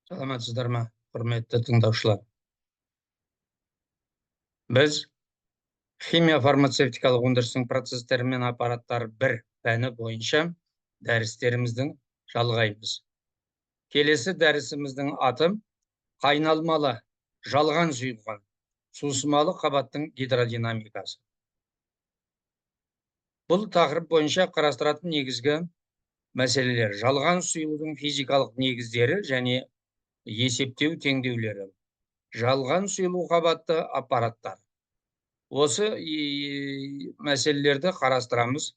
Саламатсыздар ма, құрметті тыңдаушылар? Біз химия фармацевтикалық өндірістің процестері мен аппараттар бір пәні бойынша дәрістеріміздің жалғаймыз. Келесі дәрісіміздің аты қайналмалы жалған сұйылған сусымалы қабаттың гидродинамикасы. Бұл тақырып бойынша қарастыратын негізгі мәселелер: жалған сұйылудың физикалық негіздері және есептеу теңдеулері, жалған сұйылу қабатты аппараттар. Осы мәселелерді қарастырамыз.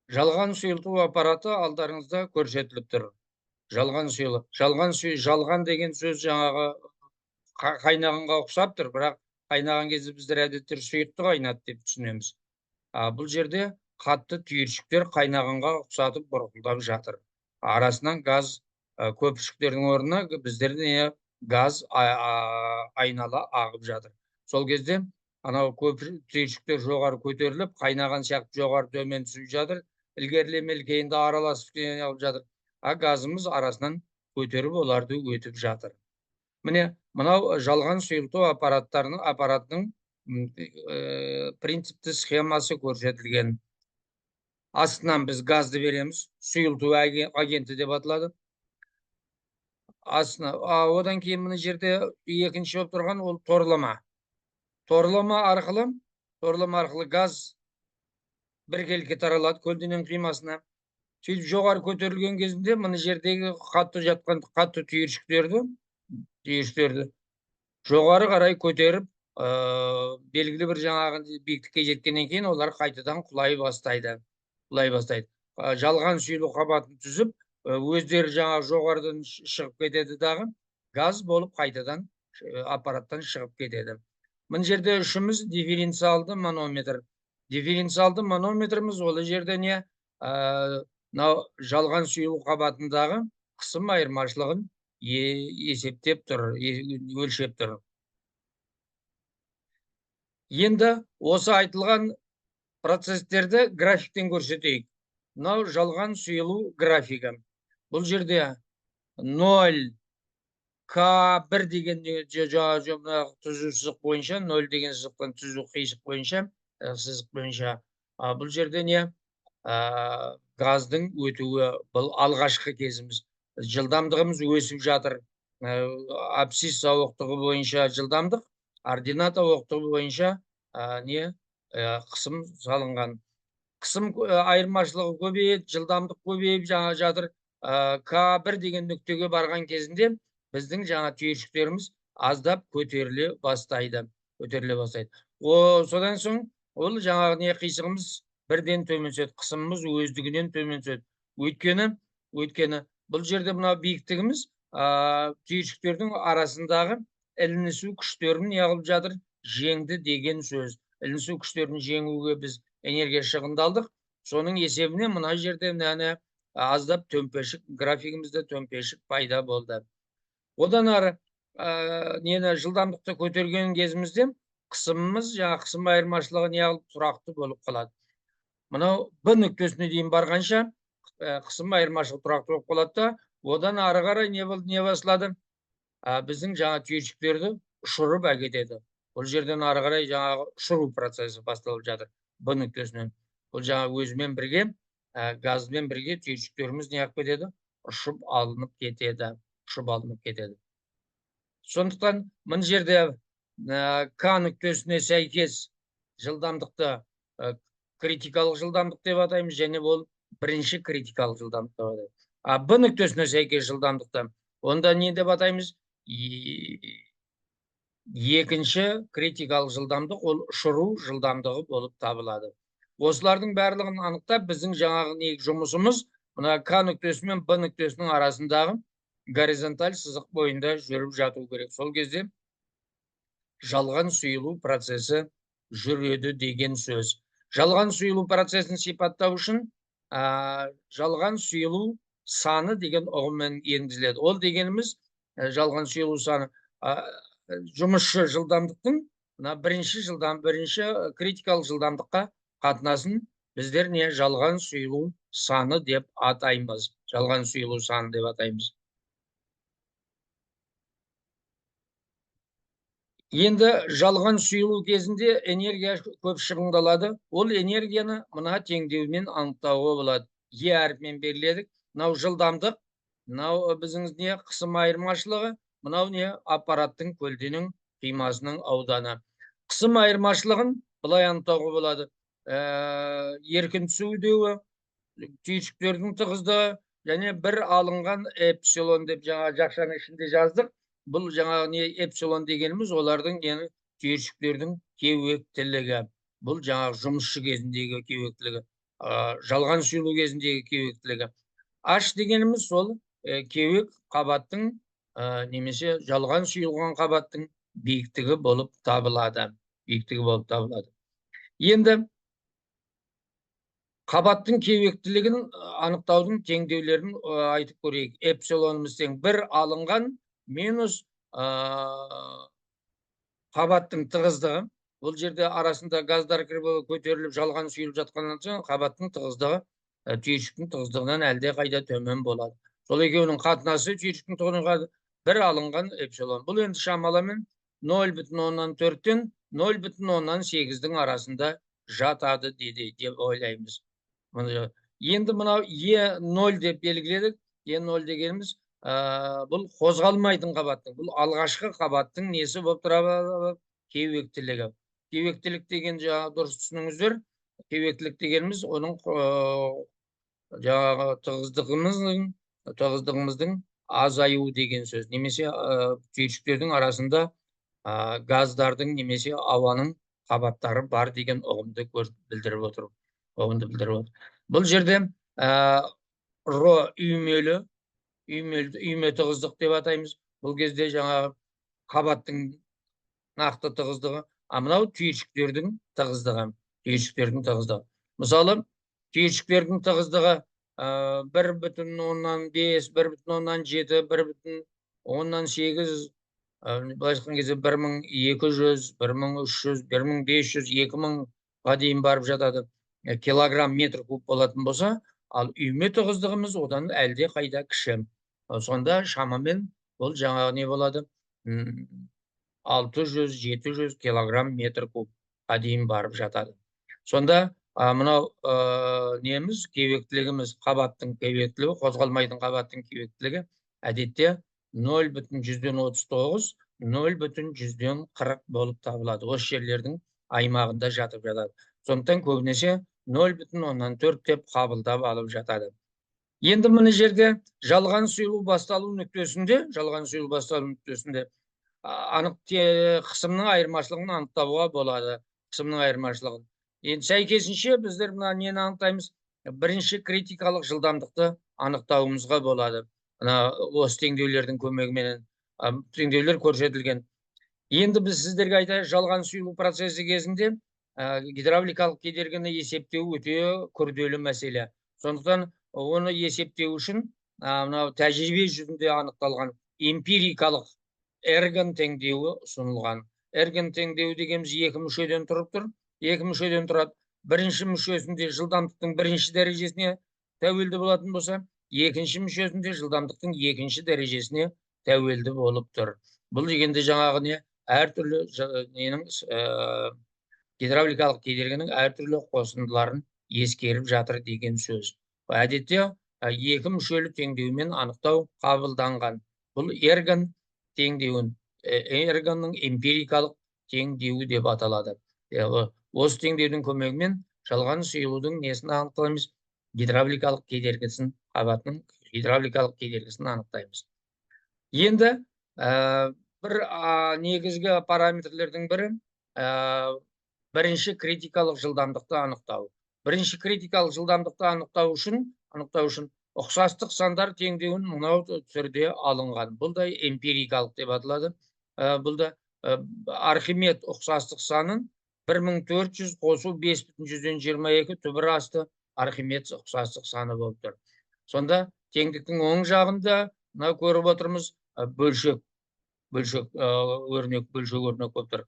Жалған сұйылту аппараты алдарыңызда көрсетіліп тұр. Жалған сұйылу. Жалған деген сөз жаңағы қайнағанға ұқсап тұр, бірақ қайнаған кезде біздер әдетте сұйықты қайнады деп түсінеміз. Бұл жерде қатты түйіршіктер қайнағанға ұқсатып бұрқылдап жатыр. Арасынан газ көпіршіктердің орнына біздерде газ айнала ағып жатыр. Сол кезде анау түйіршіктер жоғары көтеріліп, қайнаған сияқты жоғары төмен түсіп жатыр. Ілгерілемелі кейінді араласып алып жатыр. Газымыз арасынан көтеріп оларды өтіп жатыр. Міне, мынау жалған сұйылту аппаратының принципті схемасы көрсетілген. Астынан біз газды береміз, сұйылту агенті деп аталады. Одан кейін мына жерде екінші болып тұрған ол торлама. Торлама арқылы газ біркелкі таралады көлденең қимасына. Сөйтіп жоғары көтерілген кезінде мына жердегі қатты түйіршіктерді жоғары қарай көтеріп, белгілі бір жаңағы биіктікке жеткеннен кейін олар қайтадан құлай бастайды. Жалған сұйылу қабатын түзіп, өздері жаңағы жоғарыдан шығып кетеді дағы, газ болып қайтадан аппараттан шығып кетеді. Мына жерде үшіміз дифференциалды манометр. Дифференциалды манометріміз ол жерде не? Жалған сұйылу қабатындағы қысым айырмашылығын есептеп тұр, өлшеп тұр. Енді осы айтылған процесстерді графиктен көрсетейік. Мынау жалған сұйылу графигі. Бұл жерде 0 К1 деген түзу сызық бойынша, 0 деген сызықтан түзу қиысық бойынша, сызық бойынша. Бұл жерде не? Газдың өтуі, бұл алғашқы кезіміз. Жылдамдығымыз өсіп жатыр. Абсцисса оқтығы бойынша жылдамдық, ордината оқтығы бойынша қысым салынған. Қысым айырмашылығы көбейіп, жылдамдық көбейіп жатыр. К1 деген нүктеге барған кезінде біздің жаңа түйіршіктеріміз аздап көтеріле бастайды. Содан соң ол жаңағы не қисығымыз бірден төмен түседі, қысымымыз өздігінен төмен түседі. Өйткені бұл жерде мына биіктігіміз түйіршіктердің арасындағы ілінісу күштерін неғылып жатыр? Жеңді деген сөз. Ілінісу күштерін жеңуге біз энергия шығындалдық. Соның есебіне мына жерде аздап графигімізде төмпешік пайда болды. Одан ары жылдамдықты көтерген кезімізде қысымымыз, қысым айырмашылығы неғылып тұрақты болып қалады. Мынау Б нүктесіне дейін барғанша қысым айырмашылығы тұрақты болып қалады да, одан ары қарай не басылады? Біздің жаңа түйіршіктерді ұшырып әкетеді. Бұл жерден ары қарай жаңағы ұшыру процесі басталып жатыр Б нүктесінен. Бұл жаңа өзімен бірге, газмен бірге түйіршіктеріміз неғып кетеді? Ұшып алынып кетеді. Сондықтан мына жерде К нүктесіне сәйкес жылдамдықты критикалық жылдамдық деп атаймыз, және ол бірінші критикалық жылдамдық деп атаймыз. Б нүктесіне сәйкес жылдамдықты онда не деп атаймыз? Екінші критикалық жылдамдық ол ұшыру жылдамдығы болып табылады. Осылардың барлығын анықтап, біздің жаңағы жұмысымыз мына К нүктесі мен Б нүктесінің арасындағы горизонталь сызық бойында жүріп жату керек. Сол кезде жалған сұйылу процесі жүреді деген сөз. Жалған сұйылу процесін сипаттау үшін жалған сұйылу саны деген ұғыммен енгізіледі. Ол дегеніміз жалған сұйылу саны жұмысшы жылдамдықтың бірінші критикалық жылдамдыққа қатынасын біздер не жалған сұйылу саны деп атаймыз. Жалған сұйылу саны деп атаймыз. Енді жалған сұйылу кезінде энергия көп шығындалады. Ол энергияны мына теңдеумен анықтауға болады. Е әріпімен беріледі. Мынау жылдамдық, мынау біздің не қысым айырмашылығы, мынау не аппараттың көлденең қимасының ауданы. Қысым айырмашылығын былай анықтауға болады. Еркін түсу үдеуі, түйіршіктердің тығыздығы, және бір алынған эпсилон деп жаңа жақшаның ішінде жаздық. Бұл жаңағы не эпсилон дегеніміз олардың нені түйіршіктердің кеуектілігі. Бұл жаңағы жұмысшы кезіндегі кеуектілігі, жалған сұйылу кезіндегі кеуектілігі. H дегеніміз сол кеуек қабаттың немесе жалған сұйылған қабаттың биіктігі болып табылады. Биіктігі болып табылады. Енді қабаттың кеуектілігін анықтаудың теңдеулерін айтып көрейік. Эпсилонымыз тең бір алынған минус қабаттың тығыздығы. Бұл жерде арасында газдар кіріп көтеріліп жалған сұйылып жатқаннан соң қабаттың тығыздығы түйіршіктің тығыздығынан әлде қайда төмен болады. Сол екеуінің қатынасы түйіршіктің тығыздығы бір алынған эпсилон. Бұл енді шамамен 0,4-тен 0,8-дің арасында жатады деп ойлаймыз. Енді мынау Е0 деп белгіледік. Е0 дегеніміз бұл қозғалмайтын қабаттың, бұл алғашқы қабаттың несі болып тұрады? Кеуектілігі. Кеуектілік деген жаңағы дұрыс түсініңіздер. Кеуектілік дегеніміз оның жаңағы тығыздығымыздың азаюы деген сөз. Немесе түйіршіктердің арасында газдардың немесе ауаның қабаттары бар деген ұғымды білдіріп отыр. Бұл жерде ро үйме тығыздық деп атаймыз. Бұл кезде жаңағы қабаттың нақты тығыздығы, мынау түйіршіктердің тығыздығы. Мысалы, түйіршіктердің тығыздығы 1,5, 1,7, 1,8, былай айтқан кезде 1200, 1300, 1500, 2000-ға дейін барып жатады. Килограмм метр куб болатын болса, ал үйме тығыздығымыз одан әлде қайда кіші. Сонда шамамен бұл жаңағы не болады? 600-700 килограмм метр кубқа дейін барып жатады. Сонда мынау неміз кеуектілігіміз, қабаттың кеуектілігі, қозғалмайтын қабаттың кеуектілігі әдетте 0,39, 0,40 болып табылады. Осы жерлердің аймағында жатып жатады. Сондықтан көбінесе 0,4 деп қабылдап алып жатады. Енді мына жерде жалған сұйылу басталу нүктесінде анық қысымның айырмашылығын анықтауға болады. Қысымның айырмашылығын. Енді сәйкесінше біздер мына нені анықтаймыз? Бірінші критикалық жылдамдықты анықтауымызға болады. Осы теңдеулердің көмегімен теңдеулер көрсетілген. Енді біз сіздерге айтайық, жалған сұйылу процесі кезінде гидравликалық кедергіні есептеу өте күрделі мәселе. Сондықтан оны есептеу үшін тәжірибе жүзінде анықталған эмпирикалық эргон теңдеуі ұсынылған. Эргон теңдеуі дегеніміз екі мүшеден тұрады. Бірінші мүшесінде жылдамдықтың бірінші дәрежесіне тәуелді болатын болса, екінші мүшесінде жылдамдықтың екінші дәрежесіне тәуелді болып тұр. Бұл дегенде жаңағы не әртүрлі гидравликалық кедергінің әртүрлі қосындыларын ескеріп жатыр деген сөз. Әдетте екі мүшелі теңдеумен анықтау қабылданған. Бұл эргон теңдеуін, эргонның эмпирикалық теңдеуі деп аталады. Осы теңдеудің көмегімен жалған сұйылудың несін анықтаймыз? Гидравликалық кедергісін, қабаттың гидравликалық кедергісін анықтаймыз. Енді бір негізгі параметрлердің бірі бірінші критикалық жылдамдықты анықтау. Бірінші критикалық жылдамдықты анықтау үшін ұқсастық сандар теңдеуін мынау түрде алынған. Бұл да эмпирикалық деп аталады. Бұл да Архимед ұқсастық санын 1400 қосу 5,22 түбір асты Архимед ұқсастық саны болып тұр. Сонда теңдіктің оң жағында мынау көріп отырмыз бөлшек өрнек болып тұр.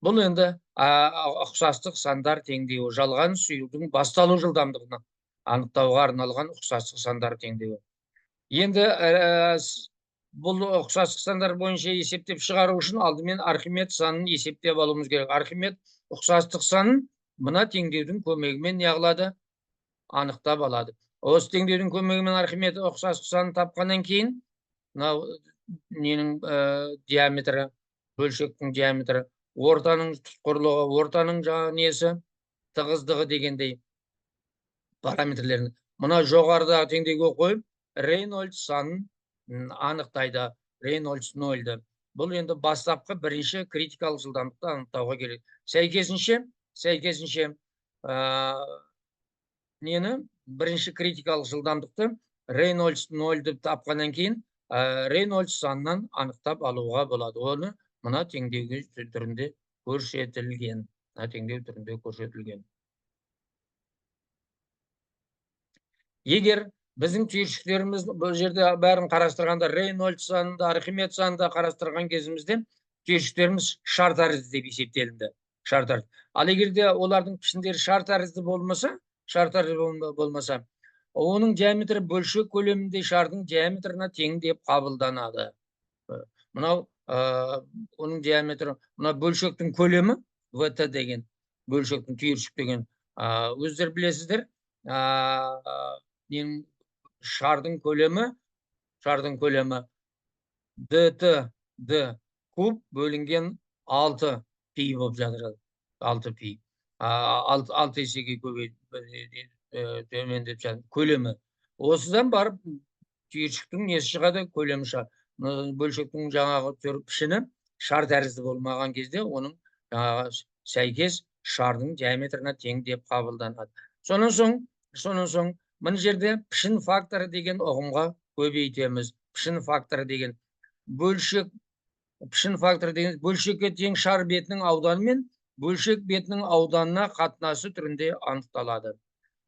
Бұл енді ұқсастық сандар теңдеуі, жалған сұйылудың басталу жылдамдығына анықтауға арналған ұқсастық сандар теңдеуі. Енді бұл ұқсастық сандар бойынша есептеп шығару үшін алдымен Архимед санын есептеп алуымыз керек. Архимед ұқсастық санын мына теңдеудің көмегімен не қылады? Анықтап алады. Осы теңдеудің көмегімен Архимед ұқсастық санын тапқаннан кейін, мынау ненің диаметрі, бөлшектің диаметрі, ортаның тұтқырлығы, ортаның жаңағы несі, тығыздығы дегендей параметрлерін мына жоғарыдағы теңдеуге қойып, Рейнольдс санын анықтайды. Рейнольдс нөлді. Бұл енді бастапқы бірінші критикалық жылдамдықты анықтауға керек. Сәйкесінше нені бірінші критикалық жылдамдықты Рейнольдс нөлді тапқаннан кейін Рейнольдс санынан анықтап алуға болады. Оны мына теңдеу түрінде көрсетілген. Егер біздің түйіршіктеріміз бұл жерде бәрін қарастырғанда Рейнольдс санында, Архимед санында қарастырған кезімізде түйіршіктеріміз шар тәрізді деп есептелінді. Ал егерде олардың пішіндері шар тәрізді болмаса, оның диаметрі бөлшек көлемінде шардың диаметріне тең деп қабылданады. Мынау оның диаметрі, мына бөлшектің көлемі ВТ деген, бөлшектің түйіршік деген. Өздер білесіздер, шардың көлемі ДТ куб бөлінген 6 пи болып жатыр. 6 пи. 6 есеге төмендеп жатыр. Көлемі. Осыдан барып түйіршіктің несі шығады? Көлемі шығады. Бөлшектің жаңағы пішіні шар тәрізді болмаған кезде оның жаңағы сәйкес шардың диаметріне тең деп қабылданады. Сонан соң мына жерде пішін факторы деген ұғымға көбейтеміз. Пішін факторы деген бөлшекке тең шар бетінің ауданы мен бөлшек бетінің ауданына қатынасы түрінде анықталады.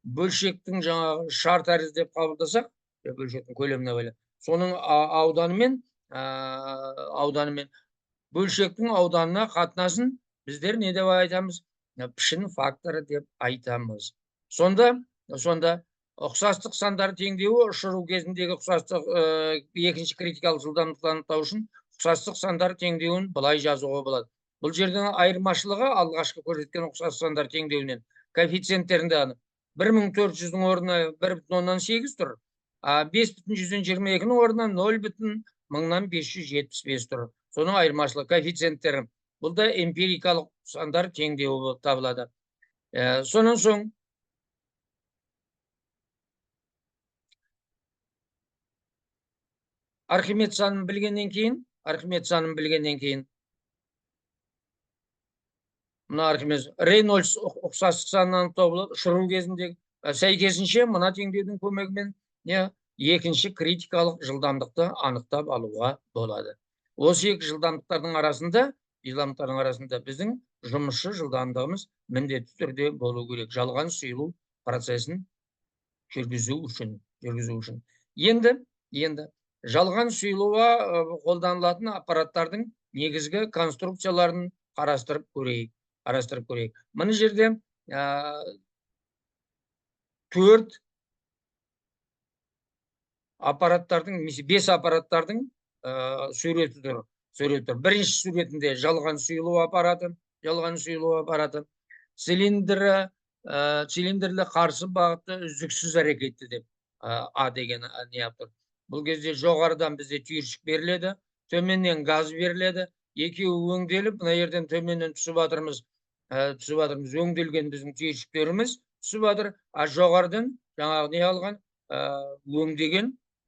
Бөлшектің жаңағы шар тәрізді деп қабылдасақ, бөлшектің көлеміне байланысты, соның ауданымен бөлшектің ауданына қатынасын біздер не деп айтамыз? Пішін факторы деп айтамыз. Сонда ұқсастық сандар теңдеуі ұшыру кезіндегі ұқсастық екінші критикалық жылдамдықты анықтау үшін ұқсастық сандар теңдеуін былай жазуға болады. Бұл жерден айырмашылығы алғашқы көрсеткен ұқсастық сандар теңдеуінен коэффициенттерінде 1400-дің орнына 1,8 тұр, 5,122-ның орнына 0,575 тұр. Соның айырмашылығы коэффициенттері. Бұл да эмпирикалық сандар теңдеуі болып табылады. Сонан соң Архимед санын білгеннен кейін мына Архимед Рейнольдс ұқсастық санын анықтау болады. Ұшыру кезіндегі сәйкесінше мына теңдеудің көмегімен екінші критикалық жылдамдықты анықтап алуға болады. Осы екі жылдамдықтардың арасында біздің жұмысшы жылдамдығымыз міндетті түрде болу керек. Жалған сұйылу процесін жүргізу үшін. Енді жалған сұйылуға қолданылатын аппараттардың негізгі конструкцияларын қарастырып көрейік. Мына жерде 4 аппараттардың, 5 аппараттардың суреті тұр. Бірінші суретінде жалған сұйылу аппараты, цилиндрлі қарсы бағытты үздіксіз әрекетті деп А деген не тұр. Бұл кезде жоғарыдан бізде түйіршік беріледі, төменнен газ беріледі, екеуі өңделіп, мына жерден төменнен түсіп жатырмыз, өңделген біздің түйіршіктеріміз түсіп жатыр, жоғарыдан жаңағы не алған,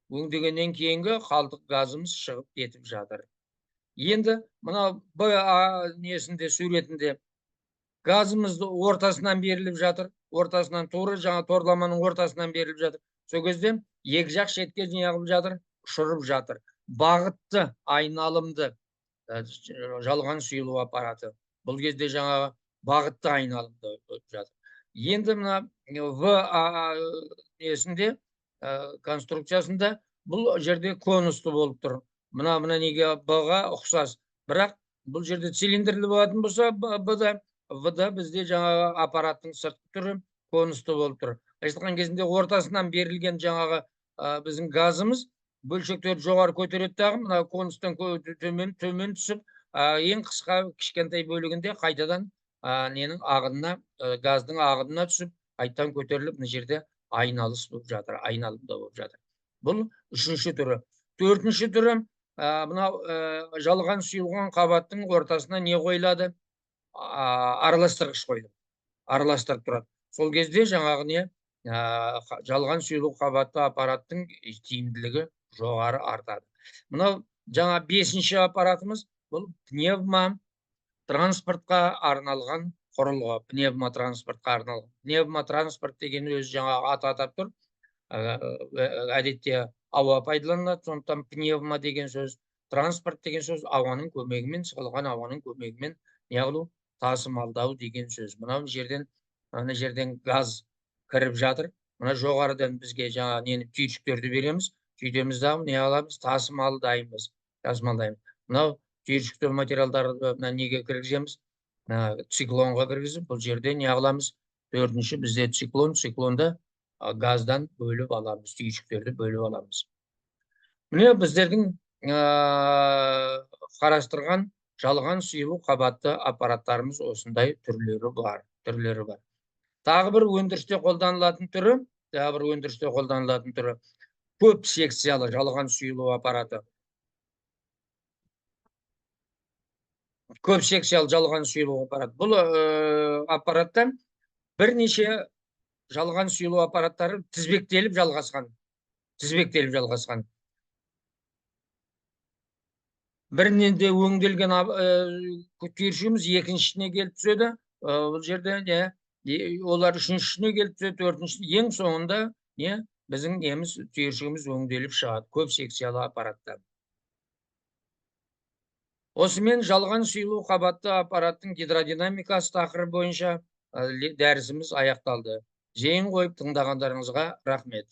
өңдегеннен кейінгі қалдық газымыз шығып кетіп жатыр. Енді мына Б несінде суретінде газымызды ортасынан беріліп жатыр, торламаның ортасынан беріліп жатыр. Сол кезде екі жақ шетке неғылып жатыр, ұшырып жатыр. Бағытты, айналымды жалған сұйылу аппараты. Бұл кезде жаңағы бағытты айналымды жатыр. Енді мына В несінде конструкциясында бұл жерде конусты болып тұр. Мына неге Б-ға ұқсас. Бірақ бұл жерде цилиндрлі болатын болса, В бізде жаңағы аппараттың сыртқы түрі конусты болып тұр. Айтқан кезінде ортасынан берілген жаңағы біздің газымыз бөлшектерді жоғары көтереді дағы, мына конустан төмен түсіп, ең қысқа кішкентай бөлігінде қайтадан ненің ағынына, газдың ағынына түсіп, қайтадан көтеріліп, мына жерде айналыс болып жатыр, айналымда болып жатыр. Бұл үшінші түрі. Төртінші түрі, мынау жалған сұйылған қабаттың ортасына не қойылады? Араластырғыш қойды. Араластырып тұрады. Сол кезде жаңағы не? Жалған сұйылу қабатты аппараттың тиімділігі жоғары артады. Мынау жаңа бесінші аппаратымыз, бұл пневма транспортқа арналған құрылғы. Пневма транспортқа арналған. Пневма транспорт деген өзі жаңағы аты атап тұр. Әдетте ауа пайдаланылады, сондықтан пневма деген сөз, транспорт деген сөз ауаның көмегімен, сығылған ауаның көмегімен неғылу тасымалдау деген сөз. Мына жерден газ кіріп жатыр. Мына жоғарыдан бізге жаңа нені түйіршіктерді береміз. Сөйтеміз дағы не аламыз? Тасымалдаймыз. Мынау түйіршікті материалдарды неге кіргіземіз? Циклонға кіргізіп, бұл жерде не аламыз? Төртінші бізде циклонда газдан бөліп аламыз, түйіршіктерді бөліп аламыз. Міне біздердің қарастырған жалған сұйылу қабатты аппараттарымыз осындай түрлері бар. Тағы бір өндірісте қолданылатын түрі, көп секциялы жалған сұйылу аппараты. Көп секциялы жалған сұйылу аппарат. Бұл аппараттан бірнеше жалған сұйылу аппараттары тізбектеліп жалғасқан. Бірінен де өңделген түйіршігіміз екіншісіне келіп түседі. Бұл жерде олар үшіншісіне келіп түседі, төртіншісіне. Ең соңында біздің түйіршігіміз өңделіп шығады. Көп секциялы аппараттан. Осымен жалған сұйылу қабатты аппараттың гидродинамикасы тақырыбы бойынша дәрісіміз аяқталды. Зейін қойып тыңдағандарыңызға рахмет.